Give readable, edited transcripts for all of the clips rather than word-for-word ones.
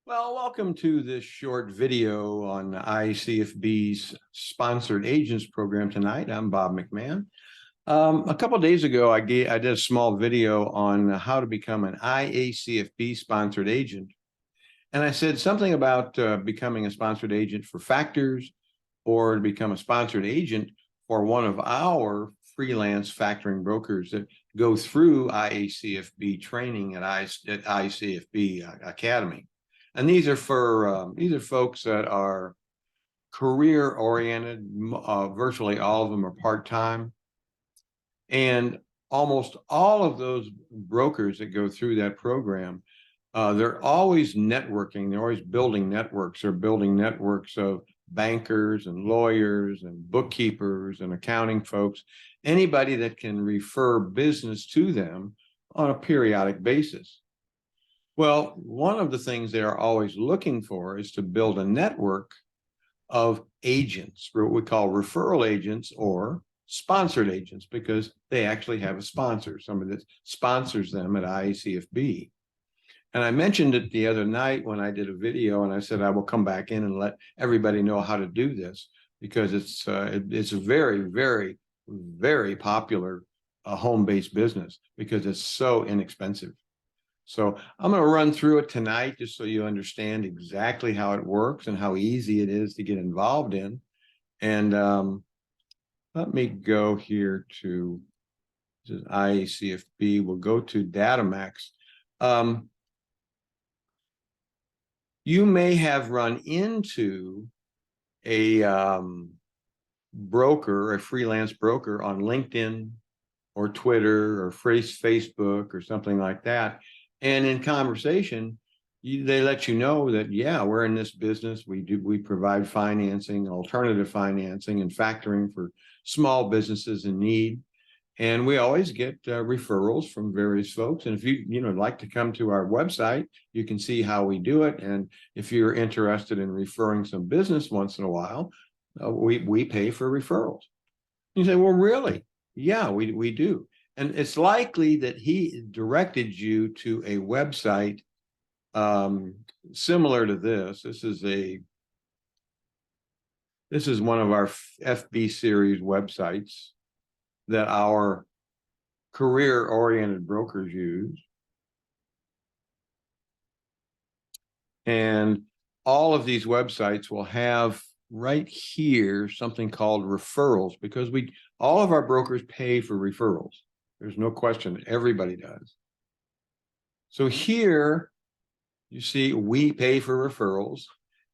Well, welcome to this short video on ICFB's Sponsored Agents program tonight. I'm Bob McMahon. A couple of days ago, I did a small video on how to become an IACFB sponsored agent. And I said something about becoming a sponsored agent for factors or to become a sponsored agent for one of our freelance factoring brokers that go through IACFB training at ICFB Academy. And these are folks that are career oriented. Virtually all of them are part-time. And almost all of those brokers that go through that program, they're always networking. They're always building networks. They're building networks of bankers and lawyers and bookkeepers and accounting folks, anybody that can refer business to them on a periodic basis. Well, one of the things they are always looking for is to build a network of agents, what we call referral agents or sponsored agents, because they actually have a sponsor, somebody that sponsors them at IACFB. And I mentioned it the other night when I did a video, and I said I will come back in and let everybody know how to do this, because it's a very, very, very popular home-based business because it's so inexpensive. So I'm going to run through it tonight just so you understand exactly how it works and how easy it is to get involved in. And let me go here to this is IACFB. We'll go to Datamax. You may have run into a broker, a freelance broker on LinkedIn or Twitter or Facebook or something like that. And in conversation, they let you know that, yeah, we're in this business. We provide financing, alternative financing, and factoring for small businesses in need. And we always get referrals from various folks. And if you like to come to our website, you can see how we do it. And if you're interested in referring some business once in a while, we pay for referrals. You say, well, really? Yeah, we do. And it's likely that he directed you to a website similar to this. This is one of our FB series websites that our career-oriented brokers use. And all of these websites will have right here something called referrals, because all of our brokers pay for referrals. There's no question, everybody does. So here you see we pay for referrals,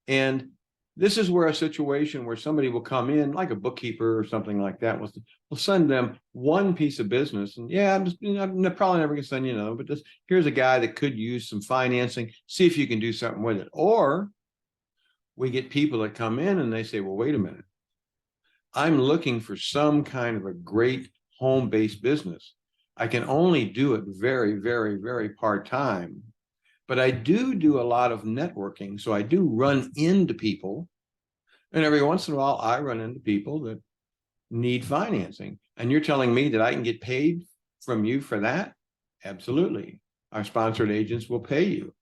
and this is where a situation where somebody will come in, like a bookkeeper or something like that, we'll send them one piece of business, and yeah, I'm probably never gonna send but just here's a guy that could use some financing, see if you can do something with it. Or we get people that come in and they say, well, wait a minute, I'm looking for some kind of a great home-based business. I can only do it very, very, very part-time, but I do a lot of networking. So I do run into people, and every once in a while I run into people that need financing. And you're telling me that I can get paid from you for that? Absolutely. Our sponsored agents will pay you.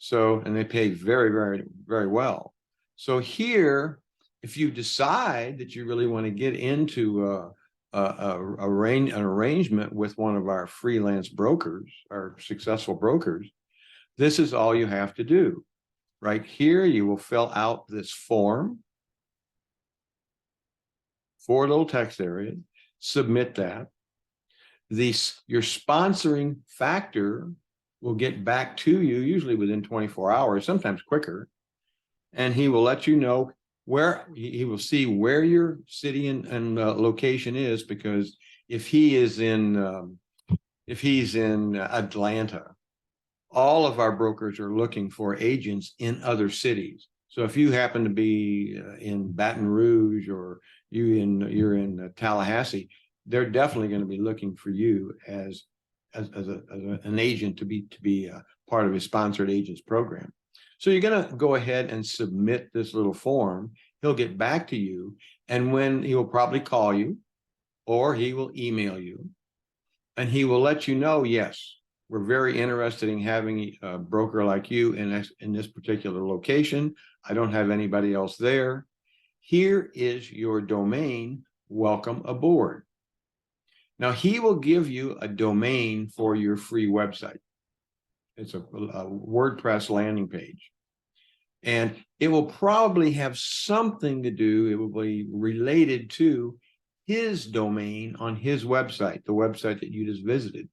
So, and they pay very, very, very well. So here, if you decide that you really want to get into an arrangement with one of our freelance brokers, our successful brokers, this is all you have to do. Right here, you will fill out this form, 4 little text areas, submit that. Your sponsoring factor will get back to you usually within 24 hours, sometimes quicker, and he will let you know where he will see where your city and location is, because if he's in Atlanta, all of our brokers are looking for agents in other cities. So if you happen to be in Baton Rouge or you're in Tallahassee, they're definitely going to be looking for you as an agent to be part of his sponsored agents program. So you're going to go ahead and submit this little form. He'll get back to you, and when he will probably call you or he will email you, and he will let you know, yes, We're very interested in having a broker like you in this particular location. I don't have anybody else there. Here is your domain. Welcome aboard. Now, he will give you a domain for your free website. It's a WordPress landing page. And it will probably have something to do, it will be related to his domain on his website, the website that you just visited.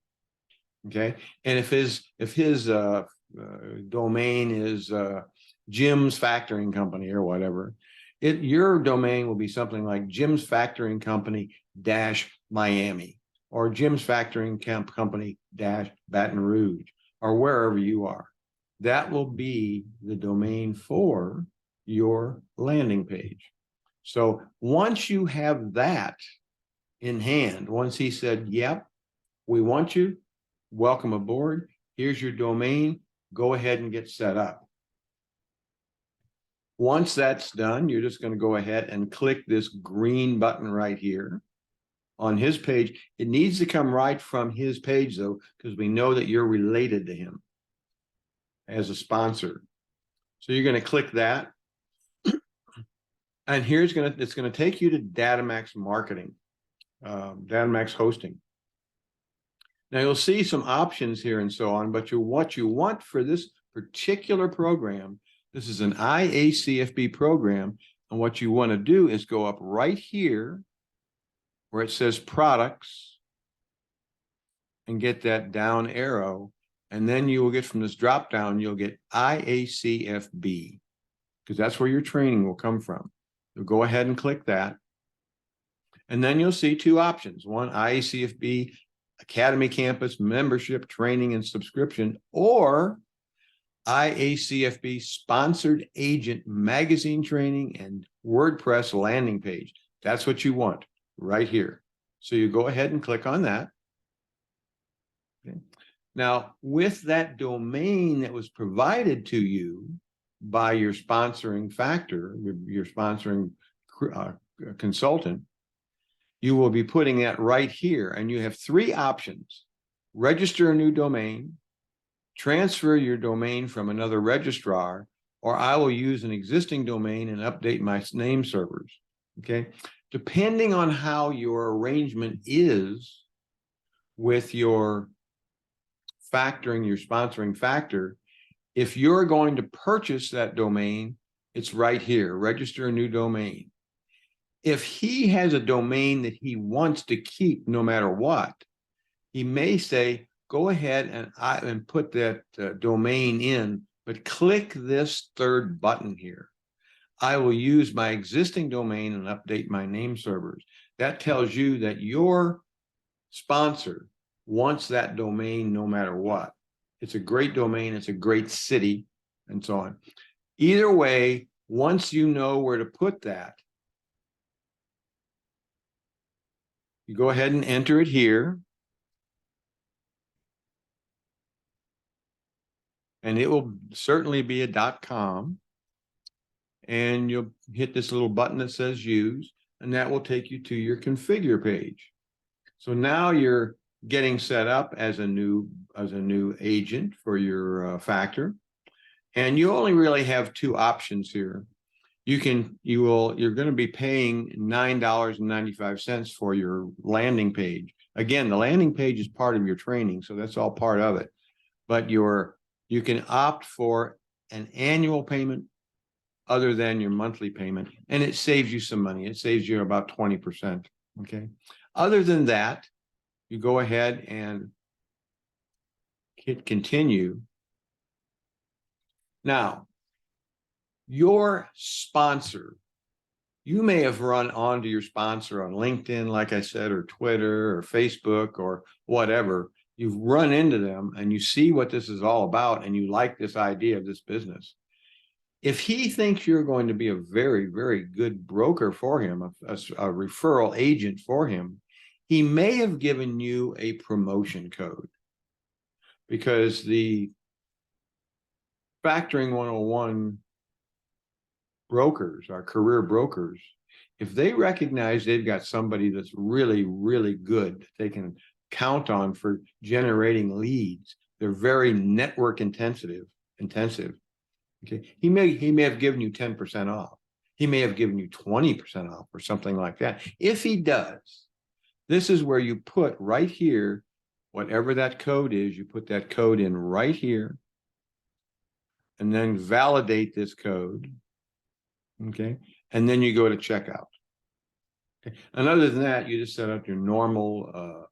Okay. And if his domain is Jim's Factoring Company or whatever, your domain will be something like Jim's Factoring Company -Miami or Jim's Factoring Company -Baton Rouge or wherever you are. That will be the domain for your landing page. So once you have that in hand, once he said, yep, we want you, welcome aboard, here's your domain, go ahead and get set up. Once that's done, you're just going to go ahead and click this green button right here on his page. It needs to come right from his page though, because we know that you're related to him as a sponsor. So you're going to click that. And here's it's going to take you to Datamax Marketing, Datamax Hosting. Now you'll see some options here and so on, but what you want for this particular program, this is an IACFB program, and what you want to do is go up right here where it says products and get that down arrow, and then you will get from this drop down, you'll get IACFB, because that's where your training will come from. You'll go ahead and click that. And then you'll see two options. One, IACFB Academy Campus Membership Training and Subscription, or IACFB Sponsored Agent Magazine Training and WordPress Landing Page. That's what you want right here. So you go ahead and click on that. Okay. Now, with that domain that was provided to you by your sponsoring factor, your sponsoring consultant, you will be putting that right here. And you have three options: register a new domain, transfer your domain from another registrar, or I will use an existing domain and update my name servers. Okay. Depending on how your arrangement is with your factoring, your sponsoring factor, if you're going to purchase that domain, it's right here, register a new domain. If he has a domain that he wants to keep no matter what, he may say, go ahead and put that domain in, but click this third button here. I will use my existing domain and update my name servers. That tells you that your sponsor wants that domain no matter what. It's a great domain, it's a great city, and so on. Either way, once you know where to put that, you go ahead and enter it here. And it will certainly be a .com. And you'll hit this little button that says use, and that will take you to your configure page. So now you're getting set up as a new agent for your factor. And you only really have two options here. You're going to be paying $9.95 for your landing page. Again, the landing page is part of your training, so that's all part of it. But you can opt for an annual payment other than your monthly payment, and it saves you some money. It saves you about 20%. Okay. Other than that, you go ahead and hit continue. Now, your sponsor, you may have run onto your sponsor on LinkedIn, like I said, or Twitter or Facebook or whatever. You've run into them and you see what this is all about and you like this idea of this business. If he thinks you're going to be a very, very good broker for him, a referral agent for him, he may have given you a promotion code, because the Factoring 101 brokers, our career brokers, if they recognize they've got somebody that's really, really good that they can count on for generating leads, They're very network intensive. Okay. He may have given you 10% off. He may have given you 20% off or something like that. If he does, this is where you put right here, whatever that code is, you put that code in right here and then validate this code. Okay. And then you go to checkout. Okay. And other than that, you just set up your normal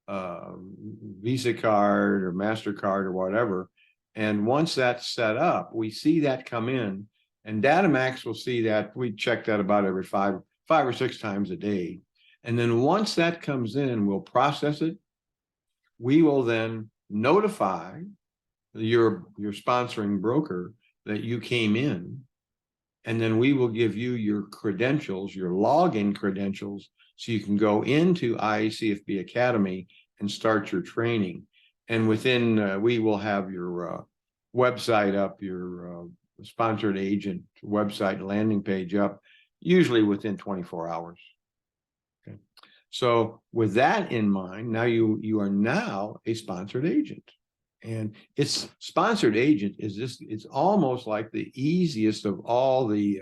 Visa card or MasterCard or whatever. And once that's set up, we see that come in, and Datamax will see that. We check that about every five or six times a day. And then once that comes in, we'll process it. We will then notify your sponsoring broker that you came in, and then we will give you your credentials, your login credentials, so you can go into IACFB Academy and start your training. And within, we will have your website up, your sponsored agent website landing page up, usually within 24 hours. Okay. So with that in mind, now you are now a sponsored agent. And it's sponsored agent is this, it's almost like the easiest of all the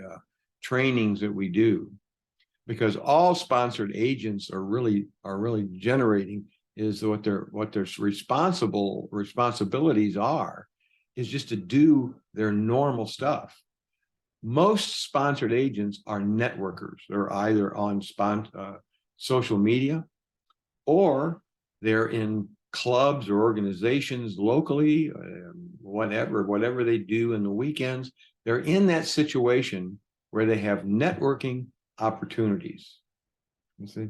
trainings that we do, because all sponsored agents are really generating is what their responsibilities are is just to do their normal stuff. Most sponsored agents are networkers. They're either on social media, or they're in clubs or organizations locally, whatever they do in the weekends. They're in that situation where they have networking opportunities. You see,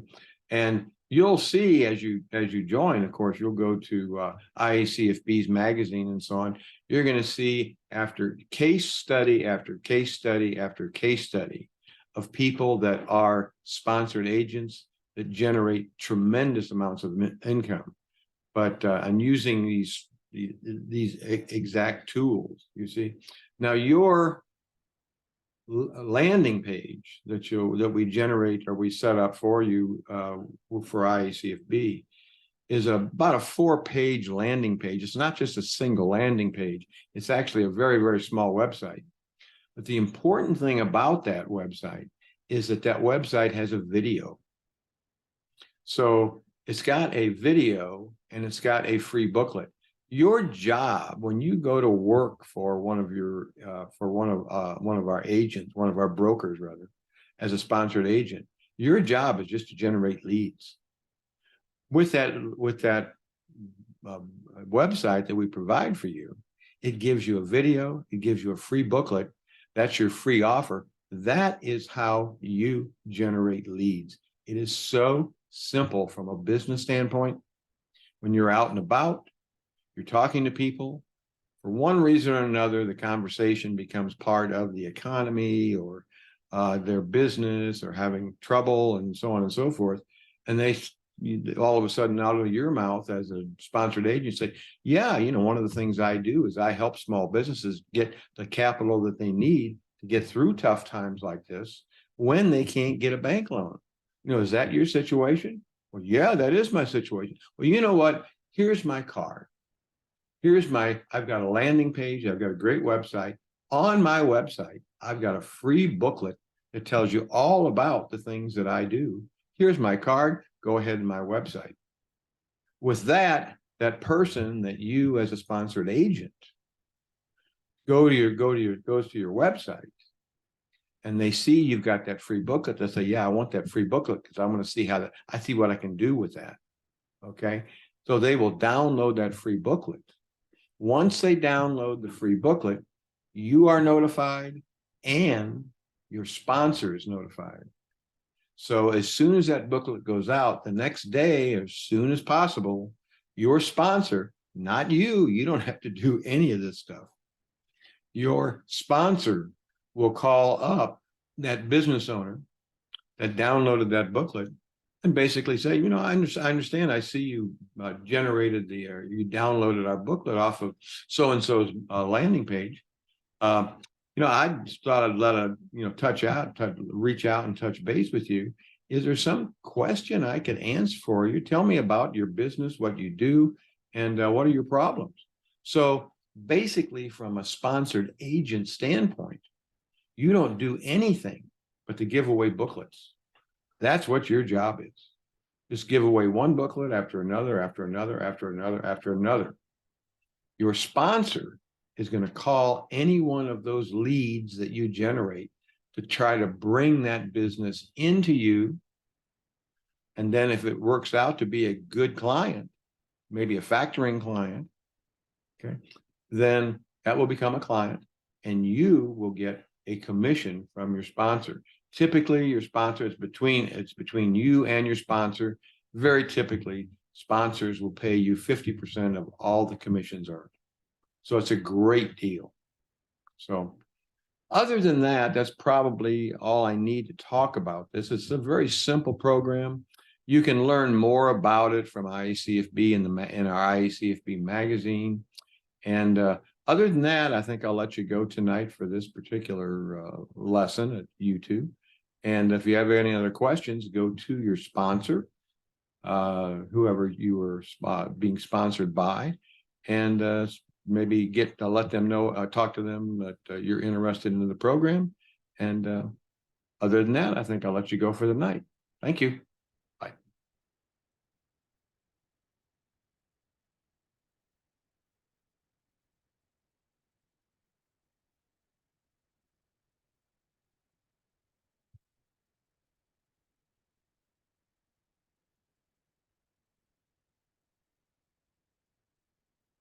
and you'll see as you join, of course, you'll go to IACFB's magazine and so on. You're going to see after case study after case study after case study of people that are sponsored agents that generate tremendous amounts of income. But I'm using these exact tools. You see, now your landing page that we generate or we set up for you for IACFB is about a 4-page landing page. It's not just a single landing page. It's actually a very small website. But the important thing about that website is that website has a video. So it's got a video and it's got a free booklet. Your job when you go to work for one of our agents, one of our brokers rather, as a sponsored agent, your job is just to generate leads. With that website that we provide for you, it gives you a video, it gives you a free booklet. That's your free offer. That is how you generate leads. It is so simple from a business standpoint. When you're out and about, you're talking to people, for one reason or another, the conversation becomes part of the economy or their business or having trouble and so on and so forth. And they all of a sudden out of your mouth as a sponsored agent say, yeah, one of the things I do is I help small businesses get the capital that they need to get through tough times like this when they can't get a bank loan. Is that your situation? Well, yeah, that is my situation. Well, you know what? Here's my card. I've got a landing page. I've got a great website. On my website, I've got a free booklet that tells you all about the things that I do. Here's my card. Go ahead to my website. With that person that you as a sponsored agent goes to your website and they see you've got that free booklet, they say, yeah, I want that free booklet because I want to see I see what I can do with that. Okay. So they will download that free booklet. Once they download the free booklet, you are notified and your sponsor is notified. So as soon as that booklet goes out, the next day, as soon as possible, your sponsor, not you don't have to do any of this stuff. Your sponsor will call up that business owner that downloaded that booklet and basically say, I understand. I see you generated you downloaded our booklet off of so-and-so's landing page. I just thought I'd reach out and touch base with you. Is there some question I could answer for you? Tell me about your business, what you do, and what are your problems? So basically, from a sponsored agent standpoint, you don't do anything but to give away booklets. That's what your job is. Just give away one booklet after another, after another, after another, after another. Your sponsor is going to call any one of those leads that you generate to try to bring that business into you. And then if it works out to be a good client, maybe a factoring client, okay, then that will become a client and you will get a commission from your sponsor. Typically, your sponsor is between you and your sponsor. Very typically, sponsors will pay you 50% of all the commissions earned. So it's a great deal. So other than that, that's probably all I need to talk about this. It's a very simple program. You can learn more about it from IACFB in our IACFB magazine. And other than that, I think I'll let you go tonight for this particular lesson at YouTube. And if you have any other questions, go to your sponsor, whoever you are being sponsored by, and maybe let them know, talk to them that you're interested in the program. And other than that, I think I'll let you go for the night. Thank you.